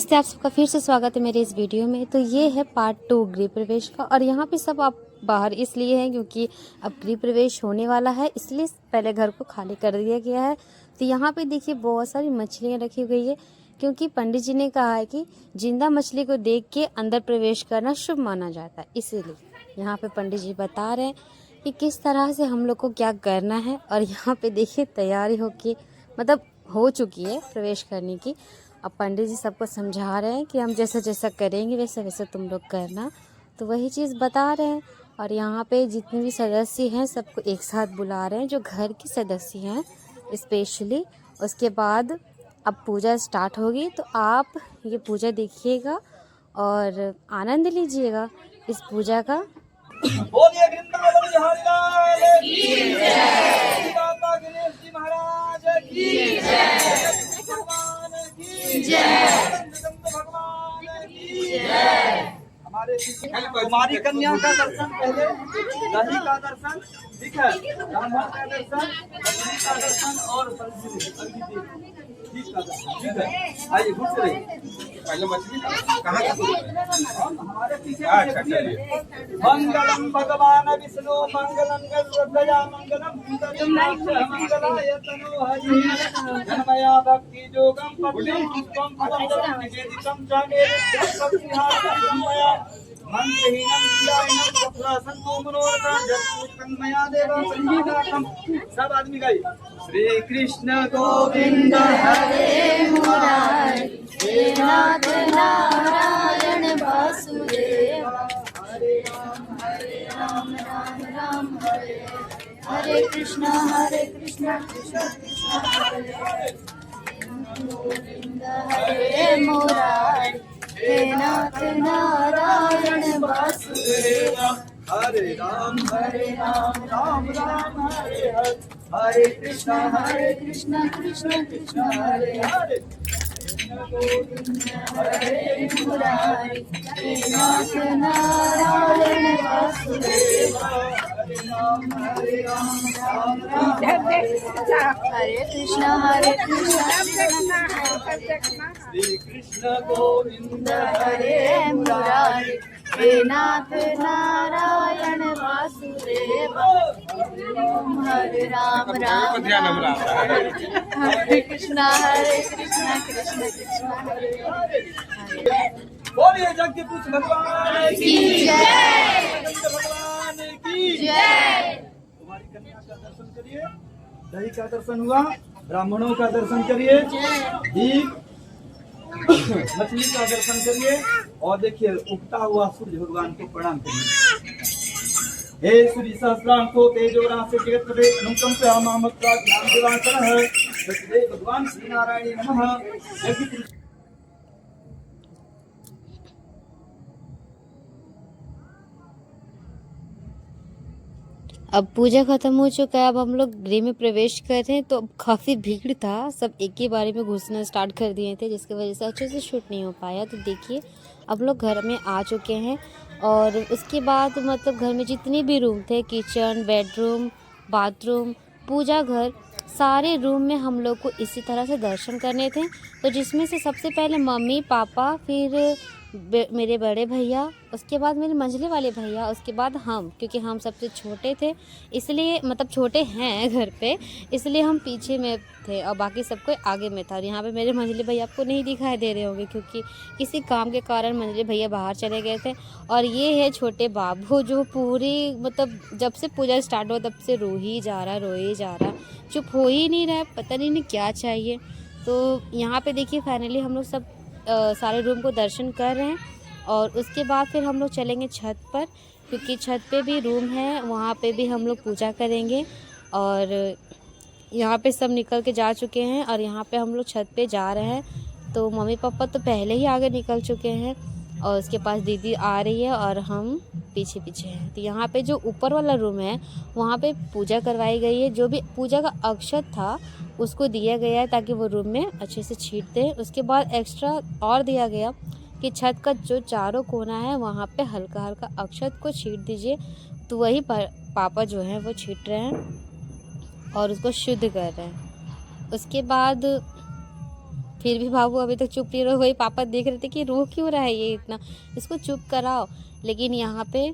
नमस्ते, आप सबका फिर से स्वागत है मेरे इस वीडियो में। तो ये है पार्ट 2 गृह प्रवेश का। और यहाँ पे सब आप बाहर इसलिए हैं क्योंकि अब गृह प्रवेश होने वाला है, इसलिए पहले घर को खाली कर दिया गया है। तो यहाँ पे देखिए बहुत सारी मछलियाँ रखी गई है क्योंकि पंडित जी ने कहा है कि जिंदा मछली को देख के अंदर प्रवेश करना शुभ माना जाता है। इसीलिए यहाँ पे पंडित जी बता रहे हैं कि किस तरह से हम लोग को क्या करना है। और यहाँ पे देखिए तैयारी हो चुकी है प्रवेश करने की। अब पंडित जी सबको समझा रहे हैं कि हम जैसा जैसा करेंगे वैसा वैसा तुम लोग करना। तो वही चीज़ बता रहे हैं। और यहाँ पे जितने भी सदस्य हैं सबको एक साथ बुला रहे हैं, जो घर के सदस्य हैं स्पेशली। उसके बाद अब पूजा स्टार्ट होगी, तो आप ये पूजा देखिएगा और आनंद लीजिएगा इस पूजा का। बोलिए वृंदावन बिहारी लाल की जय, बाबा गणेश जी महाराज की जय, भगवान की जय, भगवान की जय। हमारे कुमारी कन्या का दर्शन पहले, दही का दर्शन, ठीक है, ब्राह्मण का दर्शन, लक्ष्मी का दर्शन और ठीक है। आइए घुस रही पहले मछली कहाँ हमारे पीछे मंगलम भगवान विष्णु मंगलम गरुड़ध्वजा मंगलम मंगलाय तनो हरि धनमया भक्ति योगम पट्टम पुष्पम फलम निवेदितम च मेरुद्यं मया मंत्रहीनम ध्यायनम सप्रासन्तो मनोरथं जपपुष्पं मया देव संगीतार्थम। सब आदमी गाइए। श्री कृष्ण गोविंद हरे मुरारी, हे नाथ नारायण वासुदेव, हरे राम राम राम हरे हरे कृष्ण कृष्ण कृष्ण हरे हरे। गोविंद हरे मुरारी, हे नाथ नारायण वासुदेव, हरे राम राम राम हरे हरे हरे कृष्ण कृष्ण कृष्ण हरे हरे। गोविंद हरे मुरारी, हे नाथ नारायण वासुदेव, हरे राम राम राम हरे कृष्ण श्री कृष्ण गोविंद हरे मुरारी, हे नाथ नारायण वासुदेव, हरे राम हरे कृष्ण कृष्ण कृष्ण हरे हरे। बोलिए जग कुछ भगवान की जय, भगवान की जय। तुम्हारी कन्या का दर्शन करिए, दही का दर्शन हुआ, ब्राह्मणों का दर्शन करिए, मछली का दर्शन करिए और देखिए उगता हुआ सूर्य भगवान को प्रणाम करिए। हे सूर्य सहस्रांशो तेजोरा से जगत प्रदे अनुकंप प्रयामामत्रा ध्यान दिवाकर है सतदेव भगवान श्री नारायण नमः। अब पूजा खत्म हो चुका है, अब हम लोग गृह में प्रवेश कर रहे हैं। तो अब काफ़ी भीड़ था, सब एक ही बारे में घुसना स्टार्ट कर दिए थे, जिसकी वजह से अच्छे से शूट नहीं हो पाया। तो देखिए अब लोग घर में आ चुके हैं। और उसके बाद घर में जितने भी रूम थे, किचन, बेडरूम, बाथरूम, पूजा घर, सारे रूम में हम लोग को इसी तरह से दर्शन करने थे। तो जिसमें से सबसे पहले मम्मी पापा, फिर मेरे बड़े भैया, उसके बाद मेरे मंझले वाले भैया, उसके बाद हम, क्योंकि हम सबसे छोटे थे इसलिए छोटे हैं घर पे, इसलिए हम पीछे में थे और बाकी सब कोई आगे में था। और यहाँ पे मेरे मंझले भैया आपको नहीं दिखाई दे रहे होंगे क्योंकि किसी काम के कारण मंझले भैया बाहर चले गए थे। और ये है छोटे बाबू, जो पूरी जब से पूजा स्टार्ट हुआ तब से रो ही जा रहा, चुप हो ही नहीं रहा, पता नहीं क्या चाहिए। तो यहाँ पे देखिए फाइनली हम लोग सब सारे रूम को दर्शन कर रहे हैं। और उसके बाद फिर हम लोग चलेंगे छत पर, क्योंकि छत पे भी रूम है, वहाँ पे भी हम लोग पूजा करेंगे। और यहाँ पे सब निकल के जा चुके हैं और यहाँ पे हम लोग छत पे जा रहे हैं। तो मम्मी पापा तो पहले ही आगे निकल चुके हैं और उसके पास दीदी आ रही है और हम पीछे पीछे हैं। तो यहाँ पे जो ऊपर वाला रूम है वहाँ पे पूजा करवाई गई है, जो भी पूजा का अक्षत था उसको दिया गया है ताकि वो रूम में अच्छे से छीट दे। उसके बाद एक्स्ट्रा और दिया गया कि छत का जो चारों कोना है वहाँ पे हल्का हल्का अक्षत को छीट दीजिए। तो वही पापा जो हैं वो छीट रहे हैं और उसको शुद्ध कर रहे हैं। उसके बाद फिर भी बाबू अभी तक चुप नहीं रहा। वही पापा देख रहे थे कि रो क्यों रहा है ये इतना, इसको चुप कराओ। लेकिन यहाँ पे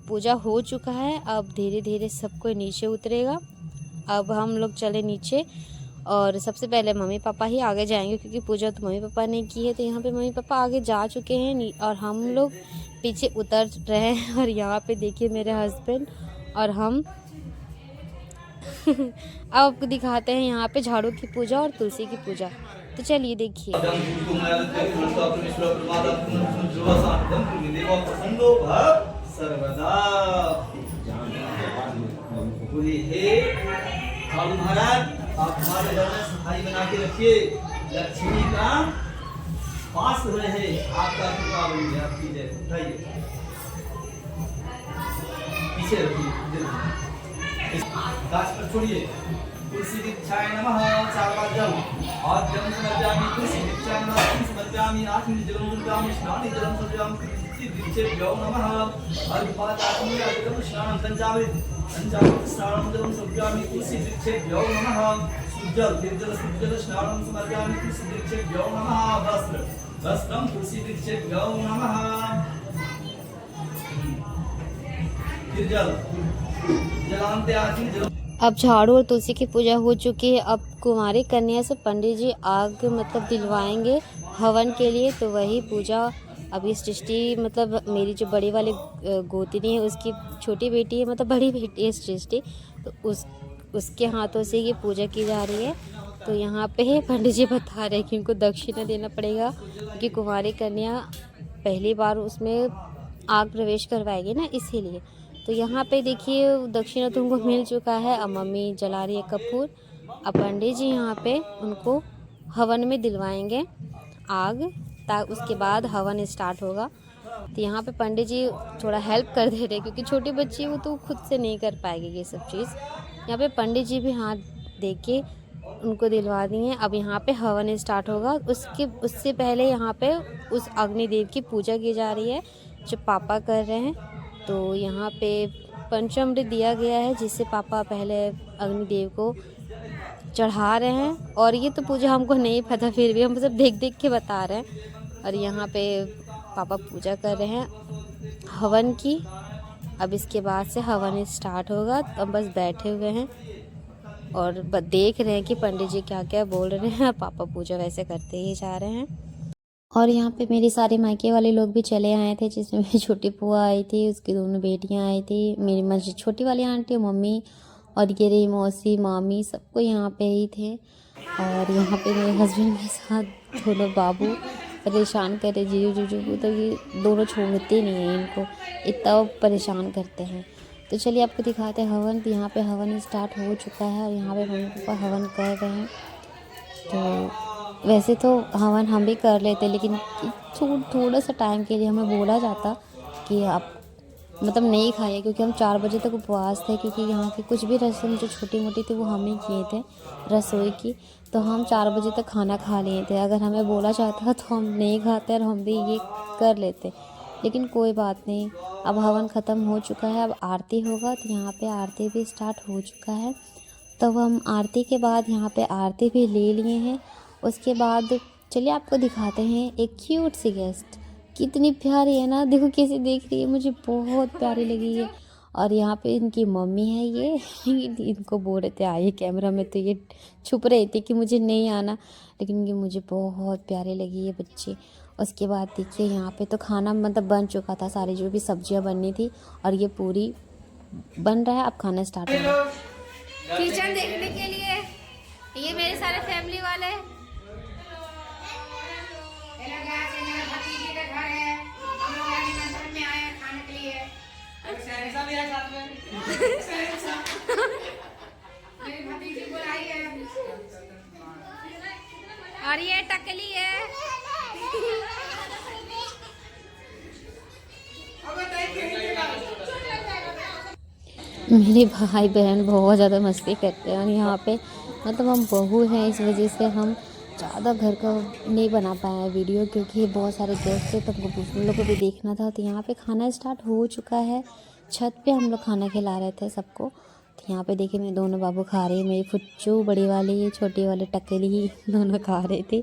पूजा हो चुका है। अब धीरे धीरे सब कोई नीचे उतरेगा। अब हम लोग चले नीचे और सबसे पहले मम्मी पापा ही आगे जाएंगे क्योंकि पूजा तो मम्मी पापा ने की है। तो यहाँ पे मम्मी पापा आगे जा चुके हैं और हम लोग पीछे उतर रहे हैं। और यहाँ पे देखिए मेरे हस्बैंड और हम अब आपको दिखाते हैं यहाँ पे झाड़ू की पूजा और तुलसी की पूजा। तो चलिए देखिए। महाराज आप हमारे घर में सफाई बना के रखिए। लक्ष्मी का वास रहे, आपका कृपा बनी आपकी जय। उठाइए पीछे रखिए, गाछ पर छोड़िए। तुलसी दीक्षाय नमः चार्वाज्यम आद्यम समर्पयामि। तुलसी दीक्षाय नमः समर्पयामि। आत्मनि जलम समर्पयामि। स्नानि जलम समर्पयामि। तुलसी दीक्षेभ्यो नमः। अर्घपादात्मनि अर्घं स्नानं पंचामृत स्नानं जलम समर्पयामि। तुलसी दीक्षेभ्यो नमः। शुद्धजल निर्जल शुद्धजल स्नानं समर्पयामि। तुलसी दीक्षेभ्यो नमः। वस्त्रं तुलसी दीक्षेभ्यो नमः। निर्जल जलांते आत्मनि जलम। अब झाड़ू और तुलसी की पूजा हो चुकी है। अब कुमारी कन्या से पंडित जी आग मतलब दिलवाएंगे हवन के लिए। तो वही पूजा अभी सृष्टि मतलब मेरी जो बड़ी वाली गोतनी है उसकी छोटी बेटी है, मतलब बड़ी बेटी है सृष्टि, तो उसके हाथों से ये पूजा की जा रही है। तो यहाँ पे पंडित जी बता रहे हैं कि उनको दक्षिणा देना पड़ेगा क्योंकि कुमारी कन्या पहली बार उसमें आग प्रवेश करवाएगी ना, इसीलिए। तो यहाँ पे देखिए दक्षिणा तो उनको मिल चुका है। अब मम्मी जला रही है कपूर। अब पंडित जी यहाँ पे उनको हवन में दिलवाएंगे आग, उसके बाद हवन स्टार्ट होगा। तो यहाँ पे पंडित जी थोड़ा हेल्प कर दे रहे क्योंकि छोटी बच्ची वो तो खुद से नहीं कर पाएगी ये सब चीज़। यहाँ पे पंडित जी भी हाथ दे के उनको दिलवा दिए। अब यहाँ पे हवन स्टार्ट होगा। उससे पहले यहाँ पे उस अग्निदेव की पूजा की जा रही है जो पापा कर रहे हैं। तो यहाँ पे पंचामृत दिया गया है जिससे पापा पहले अग्निदेव को चढ़ा रहे हैं। और ये तो पूजा हमको नहीं पता, फिर भी हम सब देख देख के बता रहे हैं। और यहाँ पे पापा पूजा कर रहे हैं हवन की। अब इसके बाद से हवन स्टार्ट होगा। तो हम बस बैठे हुए हैं और देख रहे हैं कि पंडित जी क्या क्या बोल रहे हैं। पापा पूजा वैसे करते ही जा रहे हैं। और यहाँ पे मेरे सारे मायके वाले लोग भी चले आए थे, जिसमें मेरी छोटी बुआ आई थी, उसकी दोनों बेटियाँ आई थी, मेरी मस्जिद छोटी वाली आंटी मम्मी और ये रही मौसी मामी, सबको यहाँ पे ही थे। और यहाँ पे मेरे हस्बैंड के साथ दोनों बाबू परेशान करे जीजू जीजू को, तो ये दोनों छोड़ते नहीं हैं इनको, इतना परेशान करते हैं। तो चलिए आपको दिखाते हैं हवन। तो यहाँ पे हवन स्टार्ट हो चुका है और यहाँ पे मम्मी पापा हवन कर रहे हैं। तो वैसे तो हवन हम भी कर लेते, लेकिन थोड़ा सा टाइम के लिए हमें बोला जाता कि आप मतलब नहीं खाइए, क्योंकि हम 4 बजे तक उपवास थे। क्योंकि यहाँ की कुछ भी रस्म जो छोटी मोटी थी वो हम ही किए थे रसोई की, तो हम 4 बजे तक खाना खा लिए थे। अगर हमें बोला जाता तो हम नहीं खाते और हम भी ये कर लेते, लेकिन कोई बात नहीं। अब हवन ख़त्म हो चुका है, अब आरती होगा। तो यहाँ पे आरती भी स्टार्ट हो चुका है। तो हम आरती के बाद यहाँ पे आरती भी ले लिए हैं। उसके बाद चलिए आपको दिखाते हैं एक क्यूट सी गेस्ट, कितनी प्यारी है ना, देखो कैसे देख रही है, मुझे बहुत प्यारी लगी है। और यहाँ पे इनकी मम्मी है ये इनको बोल रहे थे आइए कैमरा में, तो ये छुप रहे थे कि मुझे नहीं आना, लेकिन ये मुझे बहुत प्यारे लगी ये बच्चे। उसके बाद देखिए यहाँ पे तो खाना मतलब बन चुका था, सारी जो भी सब्जियां बननी थी और ये पूरी बन रहा है। अब खाना स्टार्ट होगा। किचन देखने के लिए ये मेरे सारे फैमिली वाले और ये टकली है। मेरे भाई बहन बहुत ज़्यादा मस्ती करते हैं और यहाँ पे मतलब हम बहू हैं, इस वजह से हम ज़्यादा घर का नहीं बना पाए वीडियो, क्योंकि बहुत सारे गेस्ट थे तो हमको उन लोगों को भी देखना था। तो यहाँ पे खाना स्टार्ट हो चुका है, छत पे हम लोग खाना खिला रहे थे सबको। तो यहाँ पे देखिए मेरे दोनों बाबू खा रहे हैं, मेरी फुच्चू बड़ी वाली छोटी वाली टकली दोनों खा रहे थे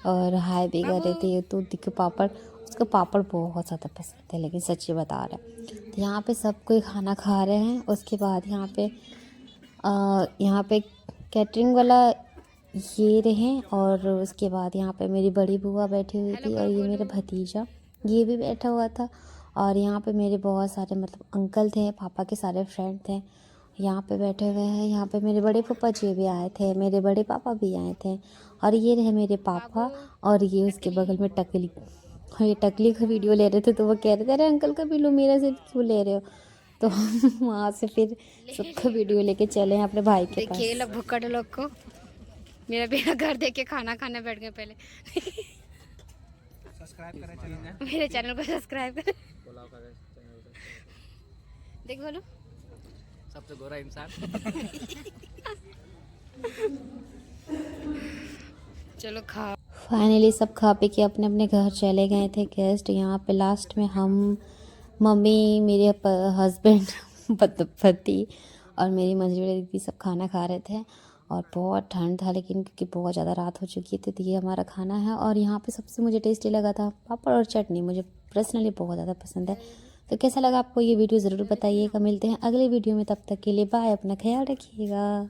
और हाय भी कर रहे थे। तो देखो पापड़, उसको पापड़ बहुत ज़्यादा पसंद है, लेकिन सच्ची बता रहा है। तो यहाँ पे सब कोई खाना खा रहे हैं। उसके बाद यहाँ पे कैटरिंग वाला ये रहे और उसके बाद यहाँ पे मेरी बड़ी बुआ बैठी हुई थी और ये मेरा भतीजा ये भी बैठा हुआ था। और यहाँ पे मेरे बहुत सारे मतलब अंकल थे, पापा के सारे फ्रेंड थे यहाँ पे बैठे हुए हैं। यहाँ पे मेरे बड़े पापा जी भी आए थे, मेरे बड़े पापा भी आए थे और ये रहे मेरे पापा और ये उसके बगल में टकली। और ये टकली का वीडियो ले रहे थे तो वो कह रहे थे अरे अंकल का भी लो, मेरा सिर्फ क्यों ले रहे हो। तो वहाँ से फिर सबका वीडियो लेके चले हैं अपने भाई के पास। देखिए लोग भुक्कड़ लोग को मेरा घर देख के खाना खाने बैठ गए। पहले सब्सक्राइब करें चैनल मेरे चैनल को सब्सक्राइब करें। देख बोलो सबसे गोरा इंसान। चलो खा। फाइनली सब खा पी के अपने अपने घर चले गए थे गेस्ट। यहाँ पे लास्ट में हम, मम्मी, मेरे हस्बैंड, पति और मेरी मंजू दीदी सब खाना खा रहे थे। और बहुत ठंड था लेकिन क्योंकि बहुत ज़्यादा रात हो चुकी थी तो ये हमारा खाना है। और यहाँ पे सबसे मुझे टेस्टी लगा था पापड़ और चटनी, मुझे पर्सनली बहुत ज़्यादा पसंद है। तो कैसा लगा आपको ये वीडियो ज़रूर बताइएगा। मिलते हैं अगले वीडियो में, तब तक के लिए बाय, अपना ख्याल रखिएगा।